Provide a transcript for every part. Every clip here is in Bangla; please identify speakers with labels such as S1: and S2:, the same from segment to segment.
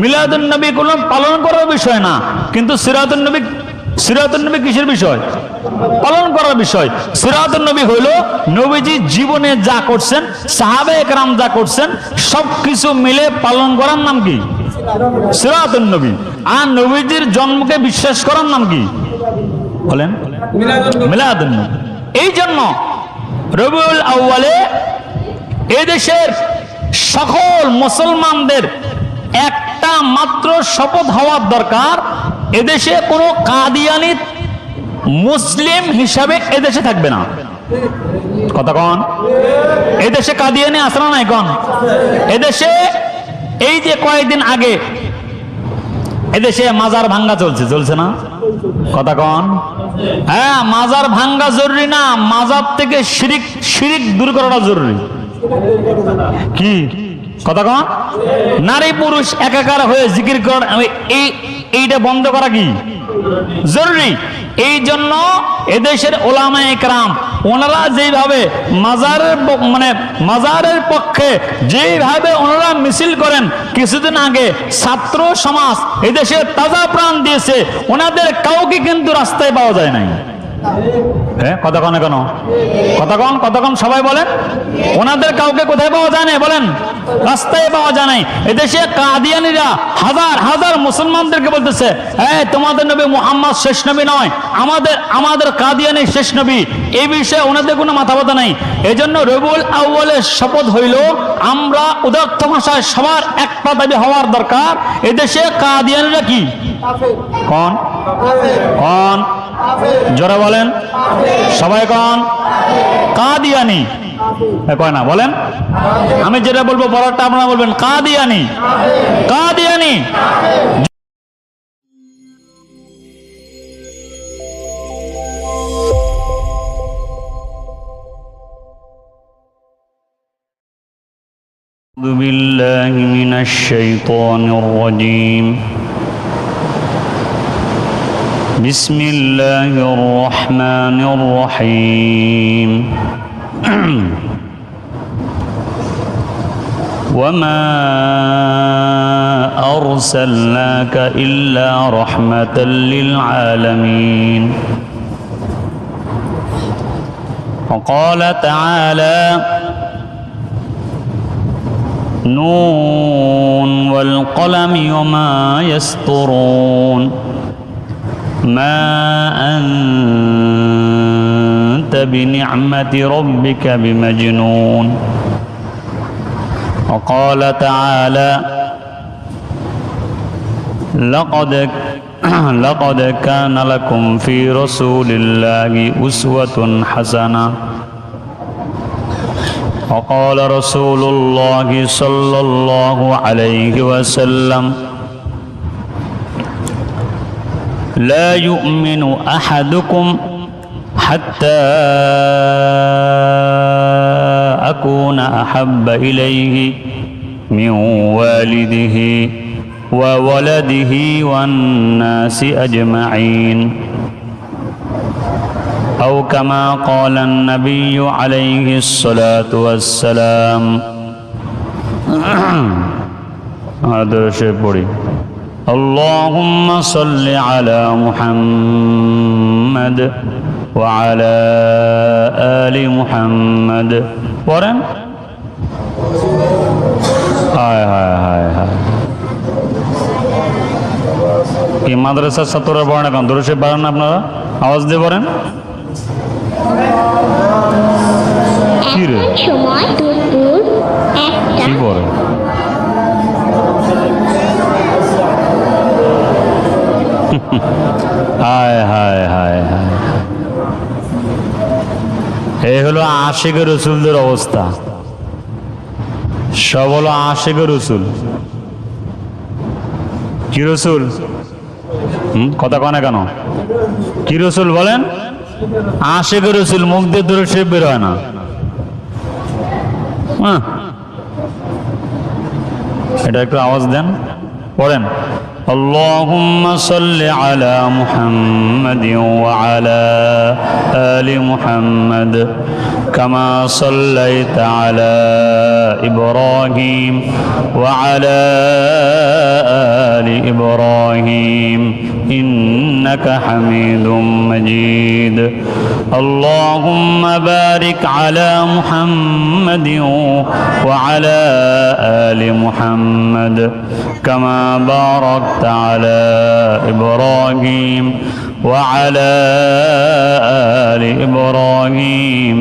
S1: মিলাদুন নবী কোনো পালন করার বিষয় না, কিন্তু সিরাতুন নবী কিসের বিষয়? পালন করার বিষয়। সিরাতুন নবী হইল নবীজি জীবনে যা করছেন, সাহাবায়ে কেরাম যা করছেন, সবকিছু মিলে পালন করার নাম কি? সিরাতুন নবী। আর নবীজির জন্মকে বিশ্বাস করার নাম কি বলেন? মিলাদুন নবী। এই জন্য রবিউল আউয়ালে এই দেশের সকল মুসলমানদের একটা মাত্র শপথ হওয়ার দরকার, এদেশে কোনো কাদিয়ানি মুসলিম হিসাবে এদেশে থাকবে না। কথা কন, এদেশে কাদিয়ানি আছে না নাই কন? এদেশে এই যে কয়েকদিন আগে এদেশে মাজার ভাঙ্গা চলছে না? কথা কন। হ্যাঁ, মাজার ভাঙ্গা জরুরি না, মাজার থেকে শিরিক দূর করাটা জরুরি। কি কথা কন? নারী পুরুষ একাকার হয়ে জিকির করা, এইটা বন্ধ করা কি জরুরি। এই জন্য এদেশের ওলামায়ে কেরাম ওনারা যেভাবে মাজারের পক্ষে যেভাবে ওনারা মিছিল করেন, কিছুদিন আগে ছাত্র সমাজ এদেশে তাজা প্রাণ দিয়েছে, ওনাদের কাউকে কিন্তু রাস্তায় পাওয়া যায় নাই। হ্যাঁ, কথা কন কেন? কথা কন সবাই বলেন। ওনাদের কাউকে কোথায় পাওয়া যায় না বলেন? রাস্তায় পাওয়া যায় নাই। এদেশে কাদিয়ানীরা হাজার হাজার মুসলমানদেরকে বলতেছে, তোমাদের নবী মুহাম্মদ শেষ নবী নয়, আমাদের কাদিয়ানী শেষ নবী। এই বিষয়ে ওনাদের কোনো মাথা ব্যথা নাই। এই জন্য রবিউল আউয়ালের শপথ হইল, আমরা উদাত্ত ভাষায় সবার একটা দাবি হওয়ার দরকার, এদেশে কাদিয়ানীরা কি কন জোরে বলেন সবাই কন কাদিয়ানী কয় না বলেন? আমি যেটা বলবো বড়টা আপনারা বলবেন কাদিয়ানী। أعوذ بالله من الشيطان الرجيم. بسم الله الرحمن الرحيم. وما أرسلناك إلا رحمة للعالمين. وقال تعالى: نون والقلم وما يسطرون ما أنت بنعمة ربك بمجنون. وقال تعالى: لقد كان لكم في رسول الله أسوة حسنة. وقال رسول الله صلى الله عليه وسلم: لا يؤمن أحدكم حتى أكون أحب إليه من والده وولده والناس أجمعين، أو كما قال النبي عليه الصلاة والسلام. هذا شيء بوري. اللهم صل على محمد وعلى آل محمد. পড়েন। হায় হায় হায় হায়, কি মাদ্রাসার ছাত্ররা পড়েন এখন? দরুশে পড়েন না আপনারা? আওয়াজ দিয়ে পড়েন। কি রে কি পড়ে? হায় হায় হায় হায়, এই হলো আশিকের রসুলদের অবস্থা। সব হলো আশিকের রসুল। কি রসুল? কথা কনে কেন? কি রসুল বলেন? আশিকের রসুল। মুখ দিয়ে দূরে সে বের হয় না। এটা একটু আওয়াজ দেন, পড়েন। اللهم صل على محمد وعلى آل محمد كما صليت على إبراهيم وعلى إنك حميد مجيد اللهم بارك على محمد وعلى آل محمد كما باركت على إبراهيم وعلى آل إبراهيم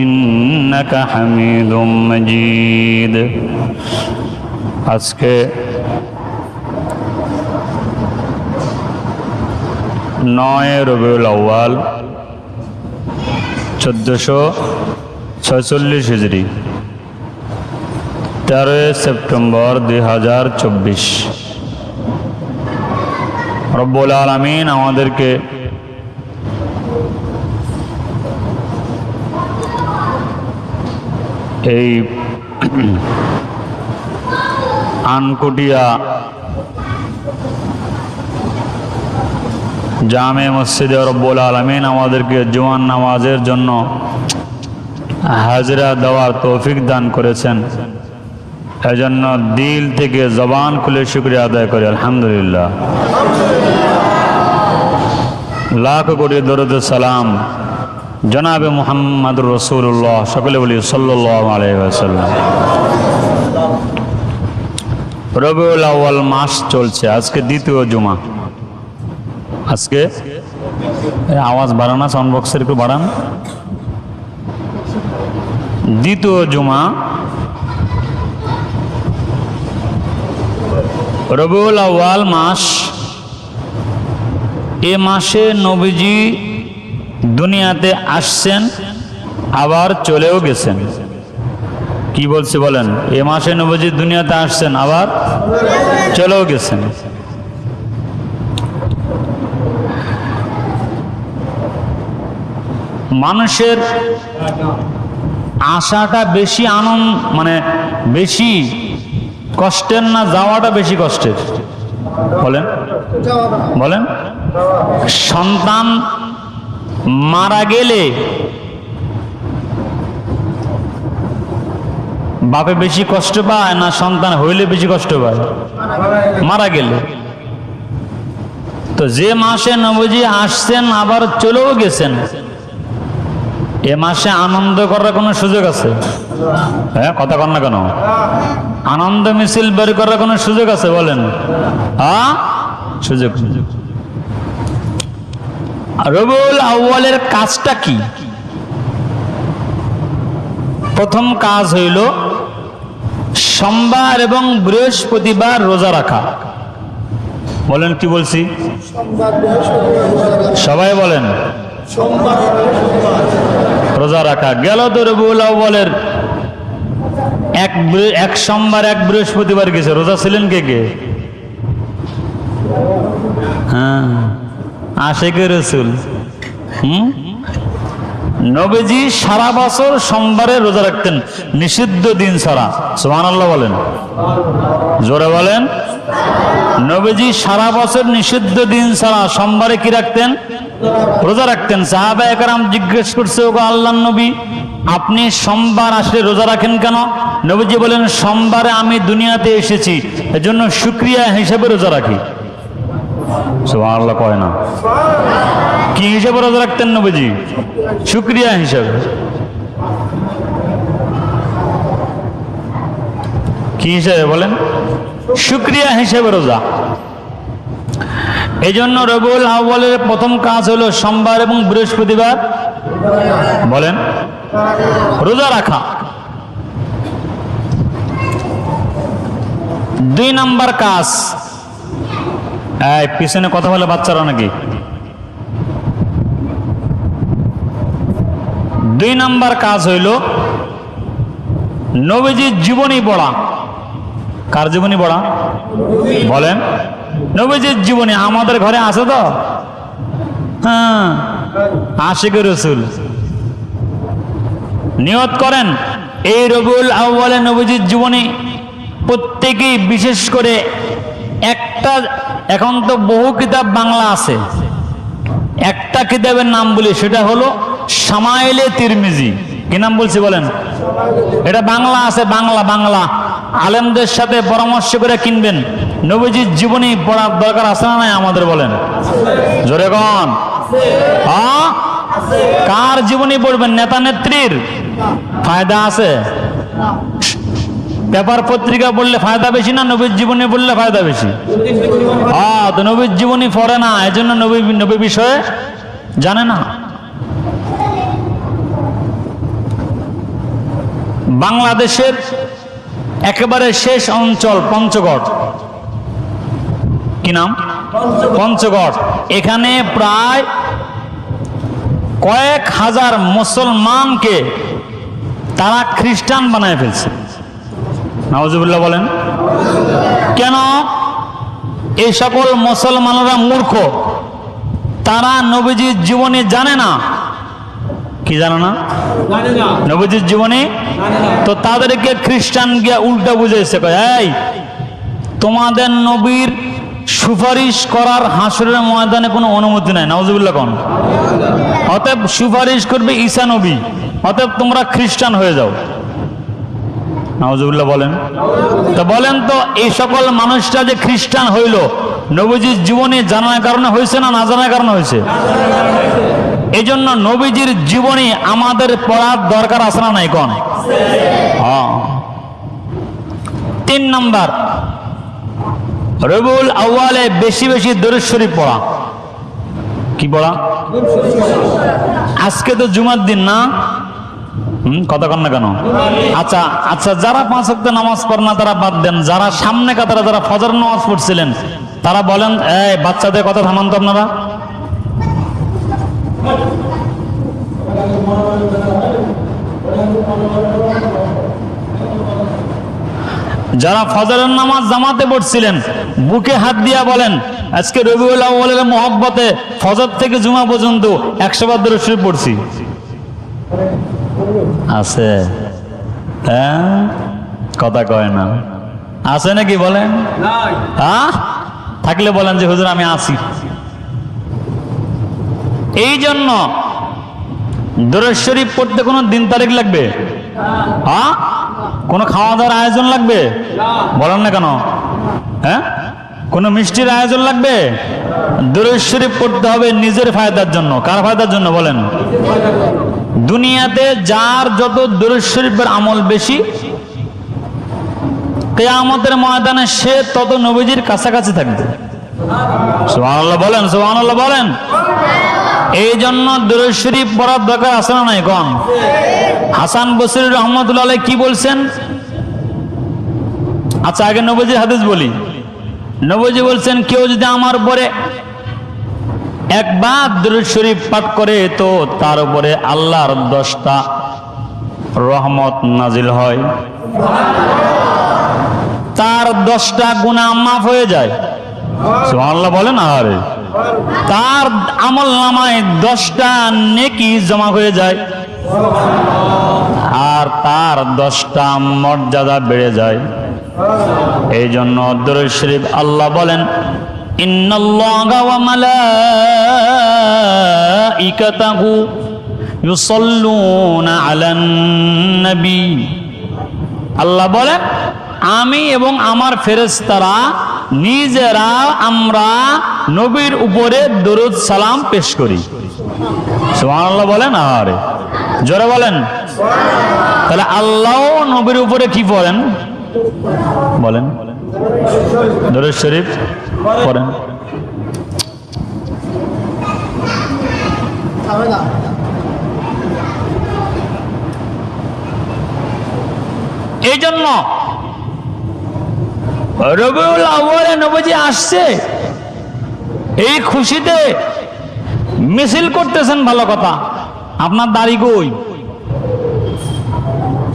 S1: إنك حميد مجيد আজকে 9 রবিউল আউয়াল 1446 হিজরি 13 সেপ্টেম্বর 2024 রব্বুল আলামিন আমাদেরকে এই আনকুটিয়া জামে মসজিদে রব্বুল আলামিন আমাদেরকে জুমার নামাজের জন্য হাজরা দেওয়ার তৌফিক দান করেছেন। এজন্য দিল থেকে জবান খুলে শুকরিয়া আদায় করি আলহামদুলিল্লাহ। লাখ কোটি দরুদ সালাম জনাবে মুহাম্মদুর রাসূলুল্লাহ, সকলে বলি সাল্লাল্লাহু আলাইহি ওয়াসাল্লাম। রবিউল আউয়াল মাস চলছে, আজকে দ্বিতীয় জুমা। আজকে আওয়াজ বাড়ান না, সাউন্ড বক্সের একটু বাড়ান। দ্বিতীয় জুমা রবিউল আউয়াল মাস। এ মাসে নবীজি দুনিয়াতে আসছেন, আবার চলেও গেছেন। কি বলছি বলেন? এ মাসে নবীজি দুনিয়াতে আসছেন, আবার চলেও গেছেন। মানুষের আশাটা বেশি আনন্দ, মানে বেশি কষ্টের না যাওয়াটা বেশি কষ্টের? বলেন বলেন। সন্তান মারা গেলে বাপে বেশি কষ্ট পায় না সন্তান হইলে বেশি কষ্ট পায়? মারা গেলে। তো যে মাসে নবীজি আসছেন আবার চলেও গেছেন, এ মাসে আনন্দ করার কোনো সুযোগ আছে? হ্যাঁ, কথা কন না কেন? আনন্দ মিছিল বের করার কোনো সুযোগ আছে? বলেন। হ্যাঁ, সুযোগ। রবিউল আউয়ালের কাজটা কি? প্রথম কাজ হইল সোমবার এবং বৃহস্পতিবার রোজা রাখা। বলেন, কি বলছি? সবাই বলেন। রোজা রাখা গেল তো রবিউল আউয়ালের এক সোমবার এক বৃহস্পতিবার গেছে। রোজা ছিলেন কে কে? হ্যাঁ, আশিকে রাসূল। নবীজি সারা বছর সোমবারে রোজা রাখতেন, নিষিদ্ধ দিন ছাড়া। সুবহানাল্লাহ বলেন, জোরে বলেন। নবীজি সারা বছর নিষিদ্ধ দিন ছাড়া সোমবারে কি রাখতেন? রোজা রাখতেন। সাহাবায়ে কেরাম জিজ্ঞেস করছে, ওগো আল্লাহর নবী, আপনি সোমবার আসলে রোজা রাখেন কেন? নবীজি বলেন, সোমবারে আমি দুনিয়াতে এসেছি, এজন্য শুকরিয়া হিসেবে রোজা রাখি। সুবহানাল্লাহ কয় না? কি হিসেবে রোজা রাখতেন নবীজি? শুকরিয়া হিসেবে। কি হিসেবে বলেন? শুকরিয়া হিসেবে রোজা। এই জন্য রবিউল আউয়ালের প্রথম কাজ হলো সোমবার এবং বৃহস্পতিবার বলেন রোজা রাখা। 2 নাম্বার কাজ, পিছনে কথা বলে বাচ্চারা নাকি? 2 নাম্বার কাজ হইল নবীজির জীবনী পড়া। কার জীবনী পড়া? বলেন। নবীজির জীবনী আমাদের ঘরে আছে তো? হ্যাঁ, আশিকে রাসূল। নিয়ত করেন এই রবিউল আউয়ালে নবীজির জীবনী প্রত্যেকেই, বিশেষ করে একটা, এখন তো বহু কিতাব বাংলা আছে, একটা কিতাবের নাম বলি, সেটা হলো শামাইলে তিরমিজি। কি নাম বলছি বলেন? এটা বাংলা আছে, বাংলা আলেমদের সাথে পরামর্শ করে কিনবেন। নবীজির জীবনী পড়ার দরকার আছে না নাই আমাদের? বলেন জোরে কোন। হ্যাঁ, কার জীবনী পড়বেন? নেতা নেত্রীর ফায়দা আছে? পেপার পত্রিকা পড়লে ফায়দা বেশি না নবীর জীবনী পড়লে ফায়দা বেশি? হ্যাঁ, তো নবীর জীবনী পড়ে না, এজন্য নবী বিষয়ে জানে না। বাংলাদেশের একেবারে শেষ অঞ্চল পঞ্চগড়, কি নাম? পঞ্চগড়। এখানে প্রায় কয়েক হাজার মুসলমানকে তারা খ্রিস্টান বানায় ফেলছে। নাউজুবিল্লাহ বলেন। কেন? এই সকল মুসলমানরা মূর্খ, তারা নবীজির জীবনী জানে না। কি জানে না? নবীজির জীবনী। তো তাদেরকে খ্রিস্টান গিয়া উল্টা বুঝাইছে, এই তোমাদের নবীর সুপারিশ করার হাসরের ময়দানে কোনো অনুমতি নাই। নাউজুবিল্লাহ কোন। অতএব সুপারিশ করবে ঈসা নবী, অতএব তোমরা খ্রিস্টান হয়ে যাও। নাউজুবিল্লাহ বলেন। তো বলেন তো, এই সকল মানুষটা যে খ্রিস্টান হইল, নবীজির জীবনী জানার কারণে হয়েছে না না জানার কারণে হয়েছে? এই জন্য নবীজির জীবনী আমাদের পড়ার দরকার আছে না নাই? কোন। 3 নাম্বার, রবিউল আউয়ালে বেশি বেশি দরুদ শরীফ পড়া। কি পড়া? আজকে তো জুমার দিন না? কথা কন না কেন? আচ্ছা আচ্ছা, যারা 5 ওয়াক্ত নামাজ পড়ে না তারা বাদ দেন, যারা সামনে কাতারে যারা ফজর নামাজ পড়ছিলেন তারা বলেন, এই বাচ্চাদের কথা থামান তো আপনারা। যারা ফজরের নামাজ জামাতে পড়ছিলেন বুকে হাত দিয়া বলেন, আজকে রবিউল আউয়ালের মহব্বতে ফজর থেকে জুমা পর্যন্ত 100 বার দরুদ শরীফ পড়ছি। আছে? হ্যাঁ, কথা কয় না। আছে নাকি বলেন? হ্যাঁ, থাকলে বলেন যে হুজুর আমি আছি। এই জন্য দরুদ শরীফ পড়তে কোনো দিন তারিখ লাগবে? হ্যাঁ, কোনো খাওয়া দাওয়ার আয়োজন লাগবে? বলেন না কেন? হ্যাঁ, কোনো মিষ্টির আয়োজন লাগবে? দরুদ শরীফ পড়তে হবে নিজের ফায়দার জন্য। কার ফায়দার জন্য বলেন? দুনিয়াতে যার যত দরুদ শরীফের আমল বেশি, কিয়ামতের ময়দানে সে তত নবীজির কাছাকাছি থাকবে। সুবহানাল্লাহ বলেন, সুবহানাল্লাহ বলেন। এই জন্য দরুদ শরীফ পড়ার দরকার আছে না নাই? কোন। হাসান বসরি রহমাতুল্লাহ আলাইহি কি বলছেন? আচ্ছা, আগে নবীজির হাদিস বলি। নবীজি বলছেন, কেউ যদি আমার উপরে একবার দরুদ শরীফ পাঠ করে তো তার উপরে আল্লাহর 10টা রহমত নাজিল হয়, তার 10টা গুনাহ মাফ হয়ে যায়। সুবহানাল্লাহ বলেন। আরে তার আমল নামায় 10টা নেকি জমা হয়ে যায়, আর তার 10টা মর্যাদা বেড়ে যায়। এই জন্য দরুদ শরীফ আল্লাহ বলেন, ইন্নাল্লাহা ওয়া মালাইকাতাহু ইউসাল্লুনা আলান নবী। আল্লাহ বলেন, আমি এবং আমার ফেরেশতারা নিজেরা আমরা নবীর উপরে দরুদ সালাম পেশ করি। সুবহানাল্লাহ বলেন। আরে জোরে বলেন। তাহলে আল্লাহ নবীর উপরে কি পড়েন? বলেন, দরুদ শরীফ পড়েন। এই জন্য রবিউল আউয়ালে নবীজি আসছে, এই খুশিতে মিছিল করতেছেন, ভালো কথা। আপনার দাড়ি কই?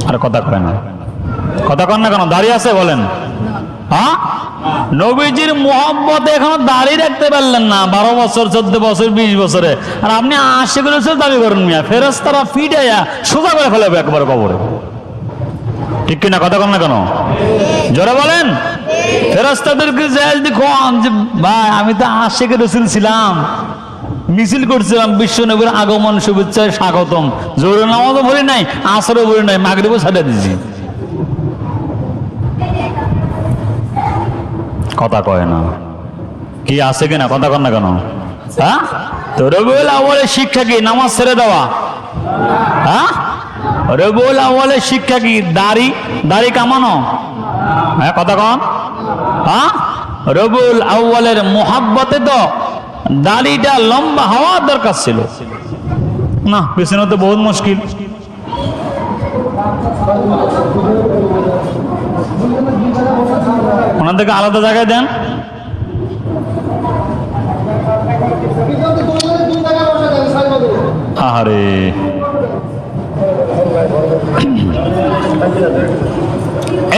S1: আর কথা কয় না, কথা কন না কেন? দাড়ি আছে বলেন। হ্যাঁ, নবীজির মুহাব্বতে এখনো দাড়ি রাখতে পারলেন না, 12 বছর 14 বছর 20 বছরে, আর আপনি 80 বছর দাবি করেন মিয়া। ফেরেশতারা ফিডাইয়া সোজা করে ফেলাবে একবার কবরে। ঠিক কিনা? কথা কন না কেন? জোরে বলেন। ফেরেশতাদেরকে যদি কোন যে ভাই আমি তো আশিকের রাসূল ছিলাম, মিছিল করছিলাম বিশ্ব নবীর আগমন শুভেচ্ছা স্বাগতম, জোহরের নামাজও পড়ি নাই, আসরও পড়ি নাই, মাগরিবও ছাড়া দিয়েছি। কথা কয় না, কি আছে কিনা, কথা কন না কেন? হ্যাঁ, তো রবিউল আউয়ালের শিক্ষা কি? নামাজ ছেড়ে দেওয়া? হ্যাঁ, রবিউল আউয়ালের শিক্ষা কি? দাড়ি কামানো? হ্যাঁ, কথা কন। হ্যাঁ, রবিউল আউয়ালের মোহাব্বতে তো দাড়িটা লম্বা হওয়ার দরকার ছিল না, পেছনে তো বহুত মুশকিল। ওনাদেরকে আলাদা জায়গায় দেন। আরে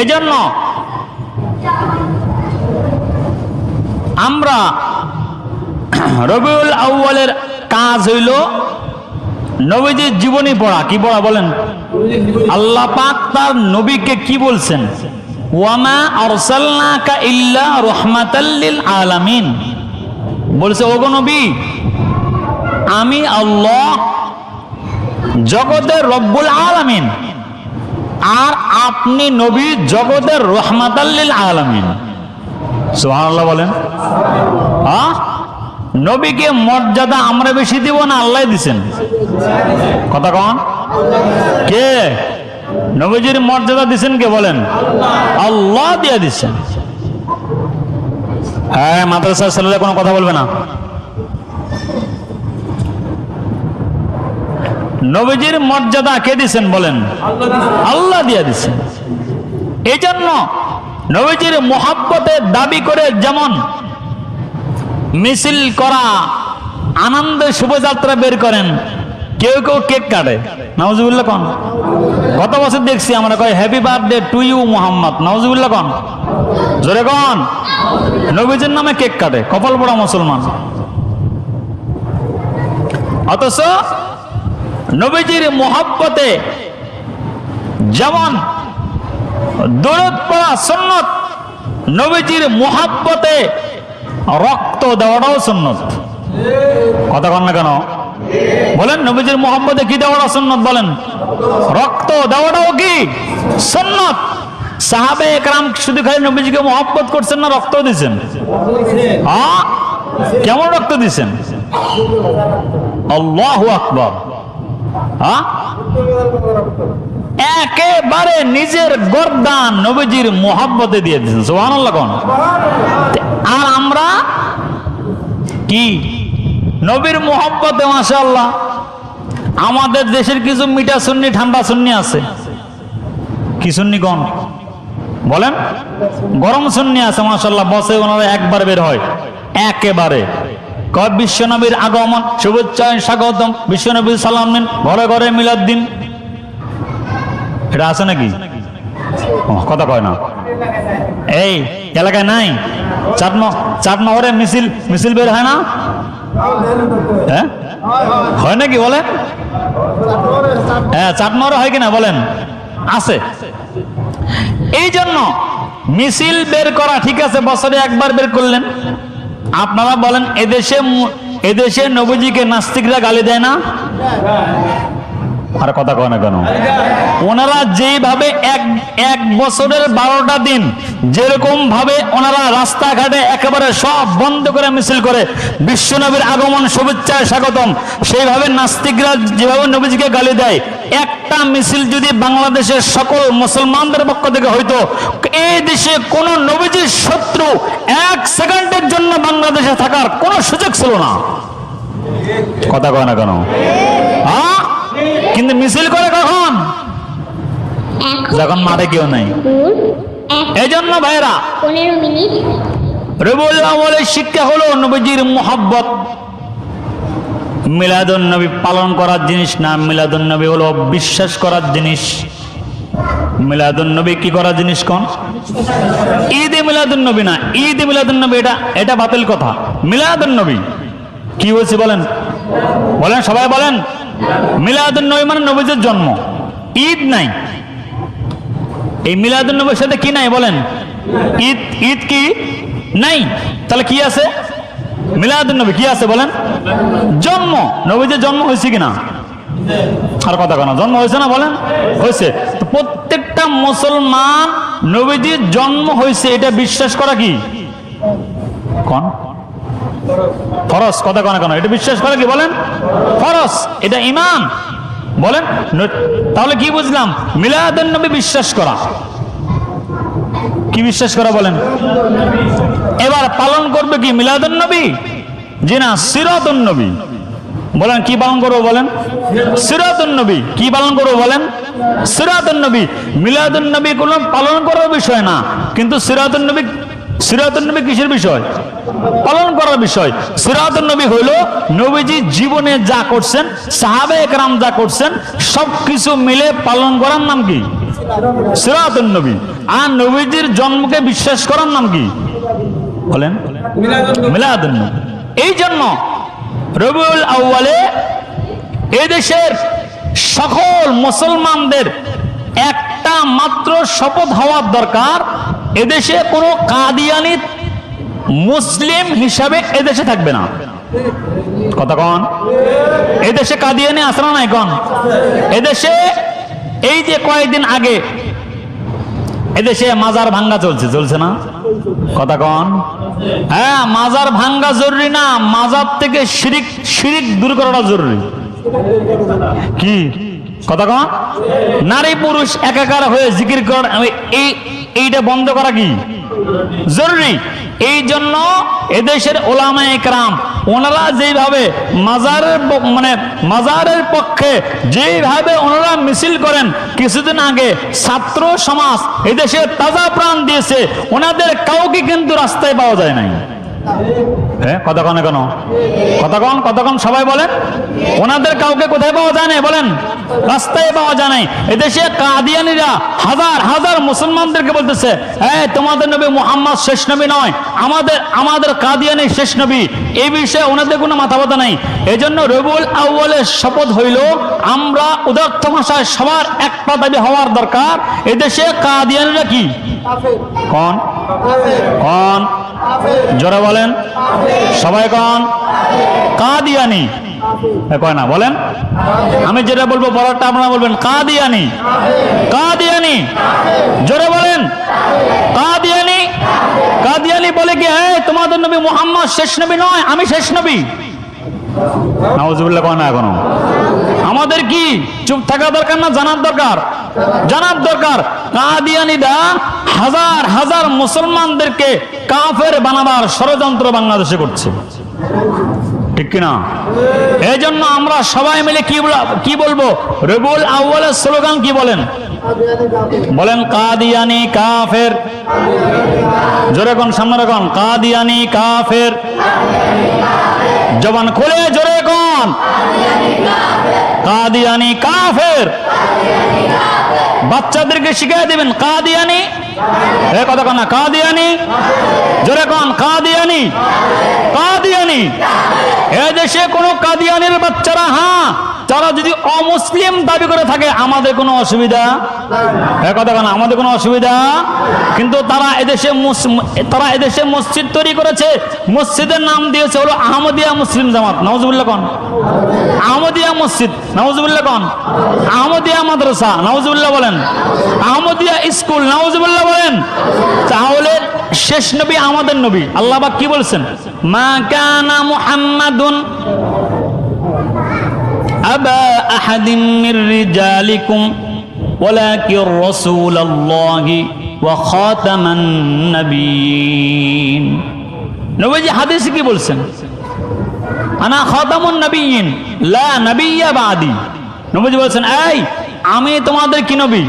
S1: এই জন্য আমরা রবিউল আউয়ালের কাজ হইল নবীজির জীবনী পড়া। কি পড়া বলেন? আল্লাহ পাক তার নবীকে কি বলছেন? ওয়ামা আরসালনাকা ইল্লা রাহমাতাল লিল আলামিন। বলছে, ওগো নবী, আমি আল্লাহ জগতের রব্বুল আলামিন, আর আপনি নবী জগতের রহমাতাল লিল আলামিন। সুবহানাল্লাহ বলেন। হ্যাঁ, নবীকে মর্যাদা আমরা বেশি দিব না আল্লাহ দিছেন? কথা কন। কে নবীজির মর্যাদা দিছেন? কে বলেন? আল্লাহ দিয়ে দিচ্ছেন। হ্যাঁ, মাদ্রাসার ছেলেরা কোনো কথা বলবে না। নবীজির মর্যাদা কে দিছেন বলেন? আল্লাহ দিয়ে দিচ্ছেন। এই জন্য নবীজির মোহাব্বতের দাবি করে যেমন মিছিল করা, আনন্দের শোভাযাত্রা বের করেন, কেউ কেউ কেক কাটে। নাউজুবিল্লাহ কন। গত বছর দেখছি আমরা, কয় happy birthday to you Muhammad. নাউজুবিল্লাহ কন, জোরে কন। নবীজির নামে কেক কাটে, কপাল পোড়া মুসলমান। অথচ নবীজির মোহাব্বতে যেমন দরুদ পড়া সুন্নত, নবীজির মোহাব্বতে রক্ত দেওয়াটাও সুন্নত। কথা কন না কেন? বলেন, নবীজির মোহাব্বতে কি দেওয়াটা সুন্নত? বলেন, রক্ত দেওয়াটাও কি সুন্নত। সাহাবে একরাম শুধু খালি নবীজিকে মোহাব্বত করছেন না, রক্ত দিচ্ছেন? হ্যাঁ, কেমন রক্ত দিচ্ছেন? আল্লাহু আকবার। হ্যাঁ, একেবারে নিজের গর্দান নবীজির মোহাব্বতে দিয়ে দিয়েছেন। সুবহানাল্লাহ কোন। আর আমরা কি নবীর মোহাব্বতে মাশাআল্লাহ, আমাদের দেশের কিছু মিঠা সুন্নি ঠান্ডা সুন্নি আছে। কি সুন্নি কোন বলেন? গরম সুন্নি আছে মাশাআল্লাহ, বসে ওনারা একবার বের হয় একেবারে কয় বিশ্বনবীর আগমন, শুভেচ্ছা, স্বাগতম, বিশ্বনবীর সালাম নিন, ঘরে ঘরে মিলাদ দিন। এটা আছে নাকি? কথা কয় না। এই এলাকায় নাই? চাটমহরে মিছিল বের হয় না? হ্যাঁ, হয় নাকি বলেন? হ্যাঁ, চাটমহরে হয় কিনা বলেন? আছে। এই জন্য মিছিল বের করা ঠিক আছে, বছরে একবার বের করলেন। আপনারা বলেন, এদেশে নবীজিকে নাস্তিকরা গালি দেয় না? আর কথা কয় না কেন? ওনারা যেভাবে এক বছরের 12টা দিন যেরকম ভাবে ওনারা রাস্তাঘাটে একেবারে সব বন্ধ করে মিছিল করে বিশ্বনবীর আগমন, শুভেচ্ছা, স্বাগতম, সেইভাবে নাস্তিকরা যেভাবে নবীজিকে গালি দেয়, একটা মিছিল যদি বাংলাদেশের সকল মুসলমানদের পক্ষ থেকে হইতো, এই দেশে কোন নবীজির শত্রু 1 সেকেন্ডের জন্য বাংলাদেশে থাকার কোনো সুযোগ ছিল না। কথা কয় না কেন? হ্যাঁ, কিন্তু মিছিল করে কখন? যখন মাঠে কেউ নাই। এই জন্য ভাইরা,
S2: 15 মিনিট
S1: রবিউল আউয়ালের শিক্ষা হলো নবীজির মোহাব্বত। মিলাদুন নবী পালন করার জিনিস না, মিলাদুন নবী হলো বিশ্বাস করার জিনিস। মিলাদুন নবী কি করার জিনিস কোন? ঈদে মিলাদুন নবী না, ঈদে মিলাদুন নবী এটা বাতিল কথা। মিলাদুন নবী কি বলছি বলেন? বলেন, সবাই বলেন। মিলাদুন নবী মানে নবীজির জন্ম, ঈদ নাই। এই মিলাদুন নবীর সাথে কি নাই বলেন? ঈদ কি নাই? তাহলে কি আছে? মিলাদুন নবী কি আছে বলেন? জন্ম। নবীজির জন্ম হয়েছে কিনা? আর কথা কেন? জন্ম হয়েছে না বলেন? হয়েছে। তো প্রত্যেকটা মুসলমান নবীজির জন্ম হয়েছে এটা বিশ্বাস করা কি কোন ফরজ, কথা কোন কেন? এটা বিশ্বাস করে কি বলেন? ফরজ, এটা ঈমান বলেন। তাহলে কি বুঝলাম? মিলাদুন নবী বিশ্বাস করা, কি বিশ্বাস করা বলেন? এবার পালন করবে কি মিলাদুন নবী? জি না, সিরাতুন নবী। বলেন কি পালন করবো বলেন? সিরাতুন নবী। কি পালন করবো বলেন? সিরাতুন নবী। মিলাদুন নবী কোনো পালন করার বিষয় না, কিন্তু সিরাতুন নবী, সিরাতুন নবী কিসের বিষয়? পালন করার বিষয়। সিরাতুন নবী হইল নবীজি জীবনে যা করছেন, সাহাবায়ে কেরাম যা করছেন, সবকিছু মিলে পালন করার নাম কি? সিরাতুন নবী। আর নবীজির জন্মকে বিশ্বাস করার নাম কি বলেন? মিলাদুন নবী। এই জন্য রবিউল আউয়ালে এই দেশের সকল মুসলমানদের একটা মাত্র শপথ হওয়ার দরকার, এদেশে কোনো কাদিয়ানি মুসলিম হিসাবে এদেশে থাকবে না। কথা কন? এদেশে কাদিয়ানি আছে না নাই কন? এদেশে এই যে কয়েকদিন আগে এদেশে মাজার ভাঙ্গা চলছে না? কথা কন? হ্যাঁ, মাজার ভাঙ্গা জরুরি না, মাজার থেকে শিরিক দূর করাটা জরুরি। কি কথা কন? নারী পুরুষ একাকার হয়ে জিকির করা, এইটা বন্ধ করা কি জরুরি। এই জন্য এদেশের ওলামায়ে কেরাম ওনারা যেভাবে মাজারের পক্ষে যেভাবে ওনারা মিছিল করেন, কিছুদিন আগে ছাত্র সমাজ এদেশে তাজা প্রাণ দিয়েছে, ওনাদের কাউকে কিন্তু রাস্তায় পাওয়া যায় নাই। হ্যাঁ, কথা কন কেন? কথা কন সবাই বলেন। ওনাদের কাউকে কোথায় পাওয়া যায় না বলেন? রাস্তায় পাওয়া যায় নাই। এদেশে কাদিয়ানীরা হাজার হাজার মুসলমানদেরকে বলতেছে, তোমাদের নবী মুহাম্মদ শেষ নবী নয়, আমাদের কাদিয়ানী শেষ নবী। এই বিষয়ে ওনাদের কোনো মাথা ব্যথা নাই। এজন্য রবিউল আউয়ালের শপথ হইল, আমরা উদাত্ত ভাষায় সবার একটা দাবি হওয়ার দরকার, এদেশে কাদিয়ানীরা কি কন? জোরে বলেন সবাই কন। কাদিয়ানী কয় না বলেন? আমি যেটা বলবো বড়টা আপনারা বলবেন কাদিয়ানী। কাদিয়ানী জোরে বলেন। কাদিয়ানী। কাদিয়ানী বলে কি, তোমাদের নবী মুহাম্মদ শেষ নবী নয়, আমি শেষ নবী। নাউজুবিল্লাহ কয় না? এখনো আমাদের কি চুপ থাকা দরকার না জানার দরকার? জানার দরকার। কাদিয়ানীরা হাজার হাজার মুসলমানদেরকে কাফের বানাবার ষড়যন্ত্র বাংলাদেশে করছে, ঠিক কিনা? এই জন্য আমরা সবাই মিলে কি বলবো? রবিউল আউয়ালের স্লোগান কি বলেন? বলেন কাদিয়ানী কাফের। জোরে কোন, সামনে কোন? কাদিয়ানী কাফের। জবান খুলে জোরে কোন? কাদিয়ানী কাফের। বাচ্চাদেরকে শিখিয়ে দিবেন কাদিয়ানী। কথা কোন না? কাদিয়ানী জোরে কোন? কাদিয়ানী। কাদিয়ানী। এদেশে কোন কাদিয়ানির বাচ্চারা, হ্যাঁ, তারা যদি অমুসলিম দাবি করে থাকে আমাদের কোনো অসুবিধা, কথা কোন? আমাদের কোনো অসুবিধা। কিন্তু তারা এদেশে মসজিদ তৈরি করেছে, মসজিদের নাম দিয়েছে হলো আহমদিয়া মুসলিম জামাত। নাউজুবিল্লাহ কোন? আহমদিয়া মসজিদ। নাউজুবিল্লাহ কোন? আহমদিয়া মাদ্রাসা। নাউজুবিল্লাহ বলেন। আহমদিয়া স্কুল। নাউজুবিল্লাহ বলেন। তাহলে শেষ নবী আমাদের নবী। আল্লাহ পাক কি বলছেন? মা কানা মুহাম্মাদুন আবা আহাদিন মির রিজালিকুম ওয়ালাকিন রাসূলুল্লাহি ওয়া খাতামান নবিয়্যিন। নবীজি হাদিসে কি বলছেন? আনা খাতামুন নবিয়্যিন লা নবিয়্যা বাদি। নবীজি বলছেন, আমি তোমাদের কি নবী?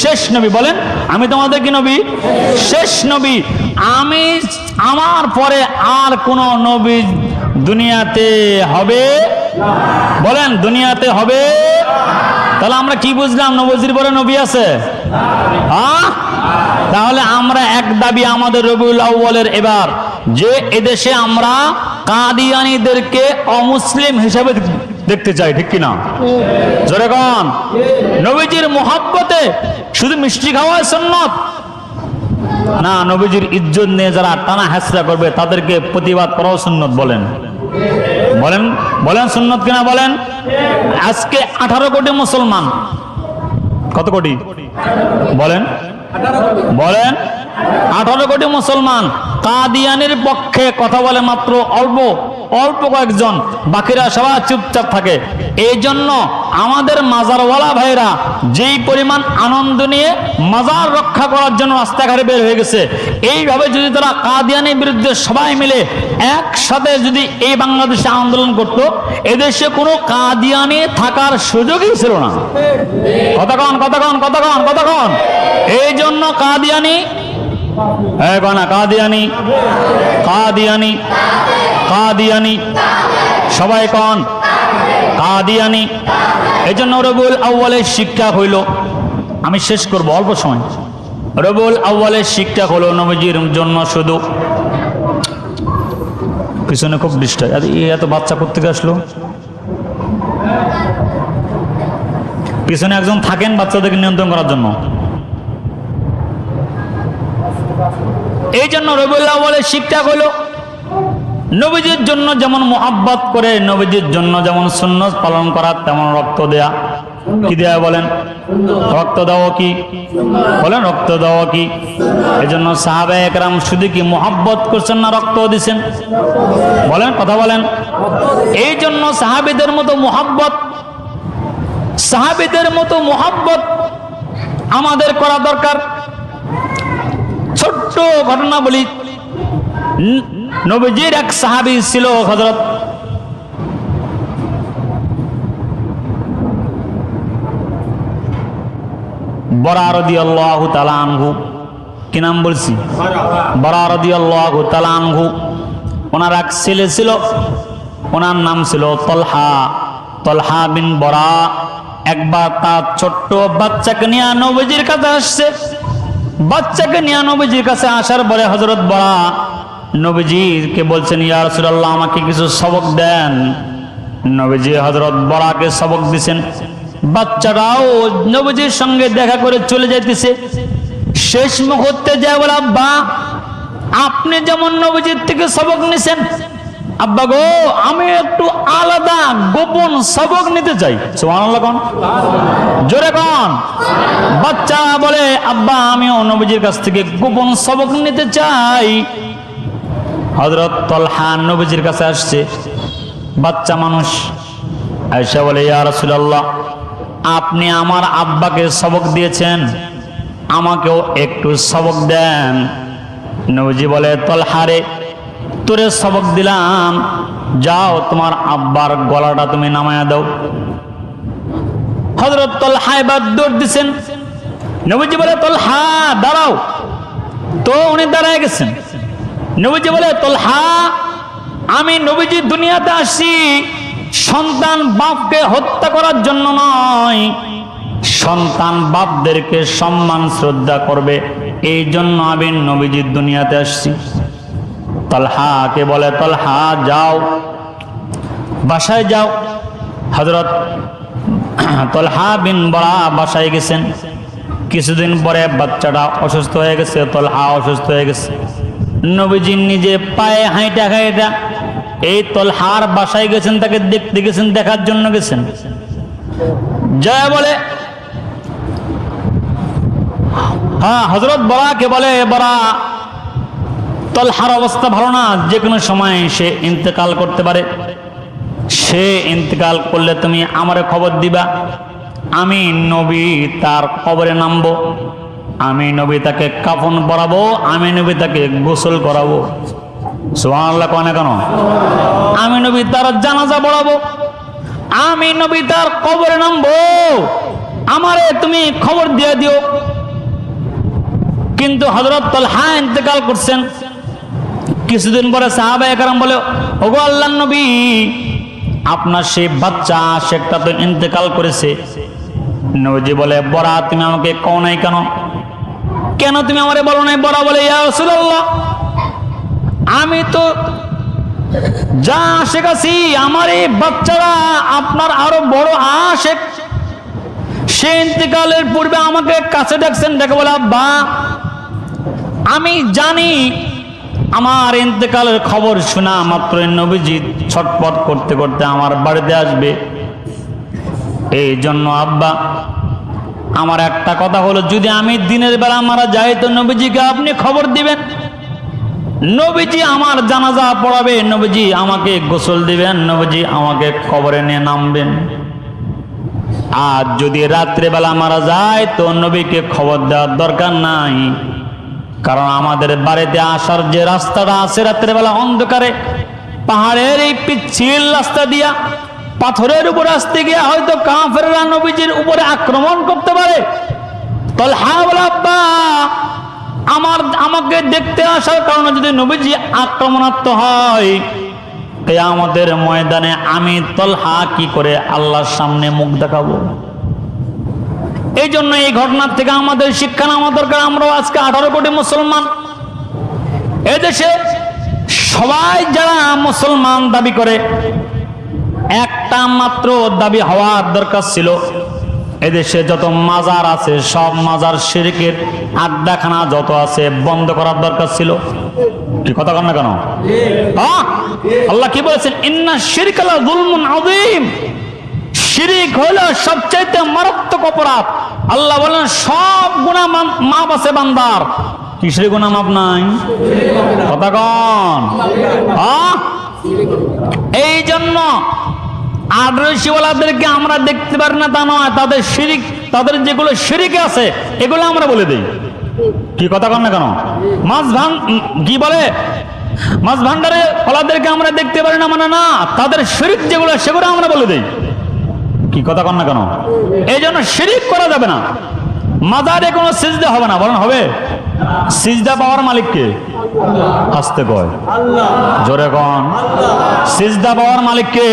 S1: শেষ নবী। বলেন, আমি তোমাদের কি নবী? শেষ নবী। আমার পরে আর কোন নবী দুনিয়াতে হবে? বলেন, দুনিয়াতে হবে? তাহলে আমরা কি বুঝলাম? নবীজির পরে নবী আছে? তাহলে আমরা এক দাবি আমাদের রবিউল আউয়ালের এবার, যে এদেশে আমরা কাদিয়ানীদেরকে অমুসলিম হিসেবে দেখতে চাই, ঠিক কিনা? জোরে কোন? নবীজির মুহাব্বতে শুধু মিষ্টি খাওয়ায় সুন্নাত না, নবীজির ইজ্জত নিয়ে যারা টানা হেসরা করবে তাদেরকে প্রতিবাদ করাও সুন্নাত। বলেন বলেন বলেন সুন্নাত কিনা বলেন? আজকে 18 কোটি মুসলমান। কত কোটি বলেন? বলেন 18 কোটি মুসলমান। কাদিয়ানির পক্ষে কথা বলে মাত্র অল্প অল্প কয়েকজন, বাকিরা সবাই চুপচাপ থাকে। এই জন্য আমাদের মাজারওয়ালা ভাইরা যেই পরিমাণ আনন্দ নিয়ে মাজার রক্ষা করার জন্য রাস্তাঘাটে বের হয়ে গেছে, এইভাবে যদি তারা কাদিয়ানির বিরুদ্ধে সবাই মিলে একসাথে যদি এই বাংলাদেশে আন্দোলন করত, এদেশে কোনো কাদিয়ানি থাকার সুযোগই ছিল না। কতক্ষণ কতক্ষণ কতক্ষণ কতক্ষণ এই জন্য কাদিয়ানি, কাদিয়ানি কাদিয়ানি কাদিয়ানি, সবাই কন কাদিয়ানি। এই জন্য রবিউল আউয়ালের শিক্ষা হইল, আমি শেষ করব অল্প সময়। রবিউল আউয়ালের শিক্ষা হলো নবীজির জন্য শুধু, পিছনে খুব ডিস্টার্ব, এত বাচ্চা কোত্থেকে আসলো? পিছনে একজন থাকেন বাচ্চাদেরকে নিয়ন্ত্রণ করার জন্য। এই জন্য রবিউল আউয়ালের শিক্ষা হলো নবীজির জন্য যেমন মুহাব্বত করে, নবীজির জন্য যেমন সুন্নাত পালন করা, তেমন রক্ত দেয়া। কি দেয়া বলেন? রক্ত দেওয়া কি বলেন? রক্ত দেওয়া কি? এই জন্য সাহাবায়ে কেরাম শুধু কি মুহাব্বত করছেন না রক্ত দিয়েছেন? বলেন, কথা বলেন। এই জন্য সাহাবীদের মতো মুহাব্বত, সাহাবীদের মতো মুহাব্বত আমাদের করা দরকার। ছোট্ট ঘটনা বলি, নবীজির এক সাহাবী ছিল হযরত বরা রাদিয়াল্লাহু তাআলা আনহু। কি নাম বলছি? বরা রাদিয়াল্লাহু তাআলা আনহু। ওনার এক ছেলে ছিল, ওনার নাম ছিল তলহা, তলহা বিন বরা। একবার তার ছোট্ট বাচ্চাকে নিয়ে নবীজির কাছে আসছে। বাচ্চাকে নিয়ে নবীজির কাছে আসার পরে হযরত বরা নবীজিকে বলছেন, ইয়া রাসূলুল্লাহ, আমাকে কিছু সবক দেন। নবীজি হযরত বরাকে সবক দিছেন। বাচ্চাটাও নবীজির সঙ্গে দেখা করে চলে যাইতেছে। শেষ মুহূর্তে যায় বলে, আব্বা, আপনি যেমন নবীজির থেকে সবক নিছেন, আব্বা গো, আমি একটু আলাদা গোপন সবক নিতে চাই। সুবহানাল্লাহ কোন, জোরে কোন। বাচ্চা বলে, আব্বা, আমিও নবীজির কাছ থেকে গোপন সবক নিতে চাই। হযরত তলহা নবীজির কাছে আসছে, বাচ্চা মানুষ। আয়েশা বলে, ইয়া রাসূলুল্লাহ, আপনি আমার আব্বাকে সবক দিয়েছেন, আমাকেও একটু সবক দেন। নবীজি বলে, তলহা রে, তোরে সবক দিলাম, যাও তোমার আব্বার গলাটা তুমি নামায়া দাও। হযরত তলহা এবার দৌড় দিছেন। নবীজি বলে, তলহা দাঁড়াও। তো উনি দাঁড়ায় গেছেন। নবীজি বলে, তলহা, আমি নবীজি দুনিয়াতে আসছি সন্তান বাপকে হত্যা করার জন্য নয়, সন্তান বাপদেরকে সম্মান শ্রদ্ধা করবে, এই জন্য আমি নবীজি দুনিয়াতে আসছি। তলহাকে বলে, তলহা যাও, বাসায় যাও। হযরত তলহা বিন বরা বাসায় গেছেন। কিছুদিন পরে বাচ্চাটা অসুস্থ হয়ে গেছে, তলহা অসুস্থ হয়ে গেছে। নবীজি নিজে পায়ে হাঁটা হাঁটা এই তলহার বাসায় গেছেন, তাকে দেখতে গেছেন, দেখার জন্য গেছেন। জয় বলে, হ্যাঁ, হযরত বরাকে বলে, বরা, তলহার অবস্থা ভালো না, যে কোনো সময় সে ইন্তেকাল করতে পারে। সে ইন্তেকাল করলে তুমি আমারে খবর দিবা, আমি নবী তার কবরে নামবো, আমি নবী তাকে কাফন পরাবো, আমি নবী তাকে গোসল করাবো। সুবহানাল্লাহ কোন কেন? আমি নবী তার জানাজা পড়াবো, আমি নবী তার কবরে নামবো, আমারে তুমি খবর দিয়ে দিও। কিন্তু হযরত তলহা ইন্তেকাল করছেন। কিছুদিন পরে সাহাবায়ে কেরাম বলে, ওগো আল্লাহর নবী, আপনার সেই বাচ্চা আশেকটা তো ইন্তেকাল করেছে। নবীজি বলে, বরা, তুমি আমাকে কও নাই কেন? কেন তুমি আমারে বলো নাই? বরা বলে, ইয়া রাসূলুল্লাহ, আমি তো যা আশেক আছি, আমার এই বাচ্চারা আপনার আরো বড় আশেক। সে ইন্তেকালের পূর্বে আমাকে কাছে ডাকছেন, ডেকে বলে, আব্বা, আমি জানি আমার ইন্তেকালের খবর শোনা মাত্র নবীজি ছটপট করতে করতে আমার বাড়িতে আসবে। এই জন্য আব্বা, আমার একটা কথা হলো, যদি আমি দিনের বেলা মারা যাই তো নবীজিকে আপনি খবর দিবেন, নবীজি আমার জানাজা পড়াবে, নবীজি আমাকে গোসল দিবেন, নবীজি আমাকে কবরে নিয়ে নামবেন। আর যদি রাত্রেবেলা মারা যায় তো নবীকে খবর দেওয়ার দরকার নাই, কারণ আমাদের বাড়িতে আসার যে রাস্তাটা আছে রাত্রেবেলা অন্ধকারে পাহাড়ের এই পিচ্ছিল রাস্তা দিয়া পাথরের উপর আসতে গিয়ে হয়তো কাফেররা নবীজির উপরে আক্রমণ করতে পারে। তালহা বলে, আব্বা আমাকে দেখতে আসার কারণে যদি নবীজি আক্রমণাত্মক হয়, কিয়ামতের ময়দানে আমি তালহা কি করে আল্লাহর সামনে মুখ দেখাবো? এই জন্য এই ঘটনার থেকে আমাদের শিক্ষা নেওয়া দরকার। আমরাও আজকে 18 কোটি মুসলমান, এদেশে সবাই যারা মুসলমান দাবি করে, একটা মাত্র দাবি হওয়ার দরকার ছিল, এদেশে যত মাজার আছে সব মাজার শিরকের আড্ডাখানা যত আছে বন্ধ করার দরকার ছিল। কি কথা কন না কেন? আল্লাহ কি বলেছেন? ইন্না শিরকা লা যুলমুন আযীম, শিরিক হলো সবচেয়ে মারাত্মক অপরাধ। আল্লাহ বলেন সব গুনাহ মাপ আছে বান্দার, কিসের গুনাহ মাপ নাই? কথা কন। এই জন্য আদর্শওয়ালাদেরকে আমরা দেখতে পারি না তা নয়, তাদের শিরিক, তাদের যেগুলো শিরিকে আছে এগুলো আমরা বলে দিই। কি কথা কন না কেন? কি বলে মাছ ভান্ডারে ওলাদেরকে আমরা দেখতে পারি না মানে না, তাদের শিরিক যেগুলো সেগুলো আমরা বলে দিই। কি কথা কন না কেন? এই জন্য শিরিক করা যাবে না, মাজারে কোনো সিজদা হবে না। বলেন হবে? সিজদা পাওয়ার মালিককে আসতে কয়, জোরে কন। সিজদা পাওয়ার মালিককে।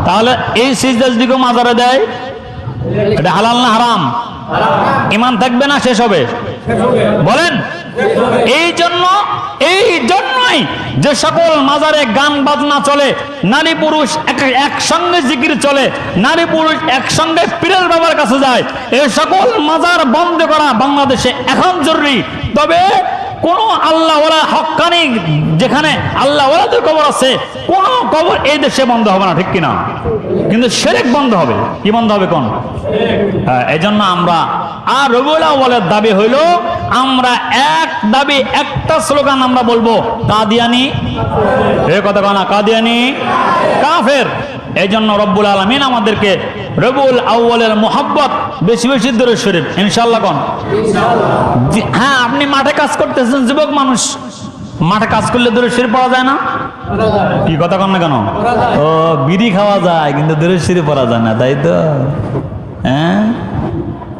S1: তাহলে এই সিজদা যদি কেউ মাজারে দেয়, এটা হালাল না হারাম? ঈমান থাকবে না শেষ হবে? বলেন। এই জন্যই যে সকল মাজারে গান বাজনা চলে, নারী পুরুষ একসঙ্গে জিকির চলে, নারী পুরুষ একসঙ্গে পীরের বাবার কাছে যায়, এই সকল মাজার বন্ধ করা বাংলাদেশে এখন জরুরি। তবে কোন আল্লাহওয়ালা হক্কানি যেখানে আল্লাহওয়ালাদের কবর আছে, কোন কবর এই দেশে বন্ধ হবে না, ঠিক কিনা? কিন্তু শিরক বন্ধ হবে। কি বন্ধ হবে কোন? এই জন্য আমরা আর রবিউল আউয়ালের দাবি হইল, আমরা এক দাবি একটা স্লোগান আমরা বলবো, কাদিয়ানি। এই কথা কনা, কাদিয়ানি কাফের। এই জন্য রব্বুল আলামিন আমাদেরকে রবিউল আউয়ালের মোহাব্বত বেশি বেশি দরুদ শরীফ ইনশাআল্লাহ কোন। হ্যাঁ, আপনি মাঠে কাজ করতেছেন, যুবক মানুষ, মাঠে কাজ করলে দরুদ শরীফ পড়া যায় না? কি কথা কন না কেন? ও বিড়ি খাওয়া যায় কিন্তু দরুদ শরীফ পড়া যায় না, তাই তো? হ্যাঁ,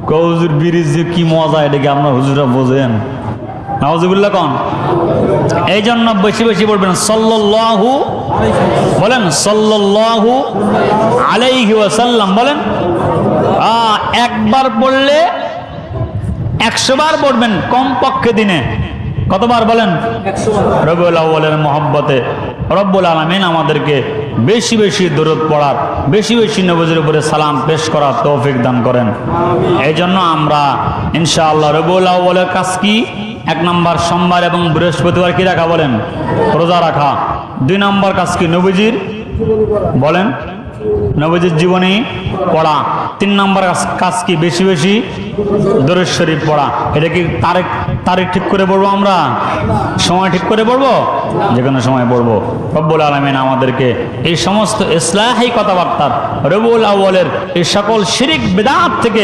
S1: হুজুর বিড়ি যে কি মজা, এটা কি আপনার হুজুরা বোঝেন? নাউজুবিল্লাহ কোন। এই জন্য বেশি বেশি বলবেন সাল্লাল্লাহু, বলেন সাল্লাল্লাহু আলাইহি ওয়াসাল্লাম। বলেন একবার পড়লে 100 বার পড়বেন কমপক্ষে দিনে। কতবার বলেন? রবিউল আউয়ালের মহব্বতে রব্বুল আলামিন আমাদেরকে বেশি বেশি দরুদ পড়ার, বেশি বেশি নবীর উপরে সালাম পেশ করার তৌফিক দান করেন। এই জন্য আমরা ইনশাআল্লাহ রবিউল আউয়ালের কাজ কি? 1 নম্বর সোমবার এবং বৃহস্পতিবার কি রাখা? বলেন রোজা রাখা। 2 নম্বর কাজ কি? নবীজির, বলেন নবীজির জীবনী পড়া। 3 নম্বর কাজ কি? বেশি বেশি দরুদ শরীফ পড়া। এটা কি তারিখ ঠিক করে পড়বো আমরা? সময় ঠিক করে পড়বো? যে কোনো সময় পড়বো। রব্বুল আলামিন আমাদেরকে এই সমস্ত ইসলাহি কথাবার্তার রবিউল আউয়ালের এই সকল শিরিক বিদআত থেকে